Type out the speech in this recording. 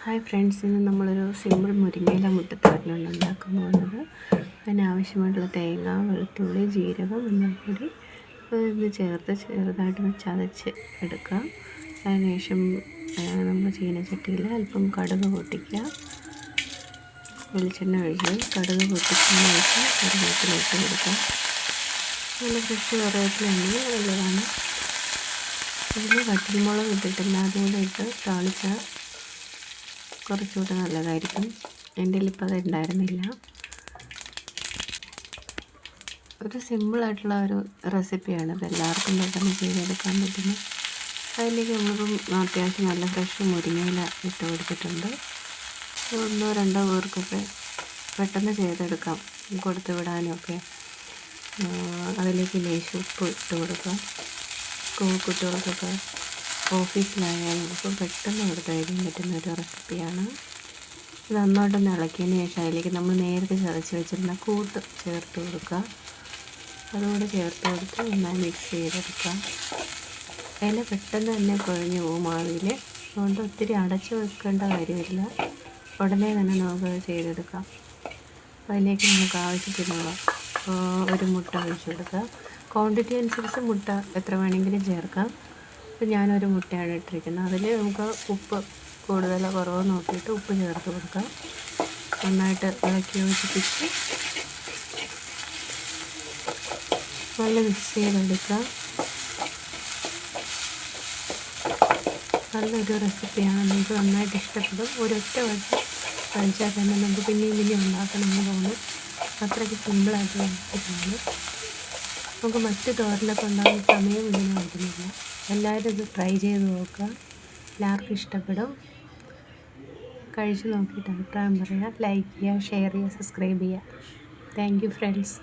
Hi friends, ഇന്ന് നമ്മളൊരു simple മുരിങ്ങയില മുട്ടത്തോരനാണ് ഉണ്ടാക്കാൻ പോകുന്നത്. അതിനാവശ്യമായിട്ടുള്ള തേങ്ങ, വെളുത്തുള്ളി, ജീരകം, മഞ്ഞൾപ്പൊടി ഇത് ചേർത്ത് ചെറുതായിട്ടൊന്ന് ചതച്ച് എടുക്കുക. അതിനുശേഷം നമ്മൾ ചീനച്ചട്ടിയിൽ അല്പം കടുക് പൊട്ടിക്കുക. വെളിച്ചെണ്ണ ഒഴിച്ച് കടുക് പൊട്ടിച്ചതിന് ശേഷം കറിവേപ്പില ഇട്ട് കൊടുക്കുക. നല്ല ഫ്രഷ് കറിവേപ്പിലയാണെങ്കിൽ നല്ലതാണ്. ഇതിൽ വറ്റൽമുളക് ഇട്ടിട്ടില്ല, അതുകൂടെ ഇട്ട് താളിച്ചാൽ കുറച്ചുകൂടെ നല്ലതായിരിക്കും. എൻ്റെ ഇപ്പോൾ അത് ഉണ്ടായിരുന്നില്ല. ഒരു സിമ്പിളായിട്ടുള്ള ഒരു റെസിപ്പിയാണ്. ഇത് എല്ലാവർക്കും പെട്ടെന്ന് ചെയ്തെടുക്കാൻ പറ്റുന്നു. അതിലേക്ക് നമ്മളിപ്പം അത്യാവശ്യം നല്ല ഫ്രഷ് മുരിങ്ങയില ഇട്ട് കൊടുത്തിട്ടുണ്ട്. ഒന്നോ രണ്ടോ പേർക്കൊക്കെ പെട്ടെന്ന് ചെയ്തെടുക്കാം, കൊടുത്തു വിടാനുമൊക്കെ. അതിലേക്ക് ലേശം ഉപ്പ് ഇട്ട് കൊടുക്കുക. കുട്ടികൾക്കൊക്കെ ഓഫീസിലായാലും ഒക്കെ പെട്ടെന്ന് കൊടുത്ത് കഴിക്കാൻ പറ്റുന്ന ഒരു റെസിപ്പിയാണ്. നന്നായിട്ടൊന്ന് ഇളക്കിയതിന് ശേഷം അതിലേക്ക് നമ്മൾ നേരത്തെ ചതച്ച് വെച്ചിരുന്ന കൂട്ട് ചേർത്ത് കൊടുക്കുക. അതുകൂടെ ചേർത്ത് കൊടുത്ത് നന്നായി മിക്സ് ചെയ്തെടുക്കുക. അതിൽ പെട്ടെന്ന് തന്നെ കുഴഞ്ഞു പോകും മാവിൽ. അതുകൊണ്ട് ഒത്തിരി അടച്ചു വെക്കേണ്ട കാര്യമില്ല, ഉടനെ തന്നെ നമുക്ക് ചെയ്തെടുക്കാം. അപ്പോൾ അതിലേക്ക് നമുക്ക് ആവശ്യത്തിനുള്ള ഒരു മുട്ട ഒഴിച്ച് കൊടുക്കുക. ക്വാണ്ടിറ്റി അനുസരിച്ച് മുട്ട എത്ര വേണമെങ്കിലും ചേർക്കാം. അപ്പോൾ ഞാനൊരു മുട്ടയാണ് ഇട്ടിരിക്കുന്നത്. അതിൽ നമുക്ക് ഉപ്പ് കൂടുതലോ കുറവോ നോക്കിയിട്ട് ഉപ്പ് ചേർത്ത് കൊടുക്കാം. നന്നായിട്ട് ഇളക്കി യോജിപ്പിച്ച് നല്ല മിക്സ് ചെയ്തെടുക്കുക. നല്ലൊരു റെസിപ്പിയാണ്, നമുക്ക് നന്നായിട്ട് ഇഷ്ടപ്പെടും. ഒരൊറ്റ വട്ടം കഴിച്ചാൽ തന്നെ നമുക്ക് പിന്നെയും ഉണ്ടാക്കണമെന്ന് തോന്നും. അത്രയ്ക്ക് സിമ്പിളായിട്ടുള്ള റെസിപ്പിയാണ്. നമുക്ക് മറ്റ് തോരനൊക്കെ ഉണ്ടാകുന്ന സമയം ഇങ്ങനെ ആകുന്നില്ല. എല്ലാവരും ഇത് ട്രൈ ചെയ്ത് നോക്കുക, എല്ലാവർക്കും ഇഷ്ടപ്പെടും. കഴിച്ച് നോക്കിയിട്ട് അഭിപ്രായം പറയുക. ലൈക്ക് ചെയ്യുക, ഷെയർ ചെയ്യുക, സബ്സ്ക്രൈബ് ചെയ്യുക. Thank you friends.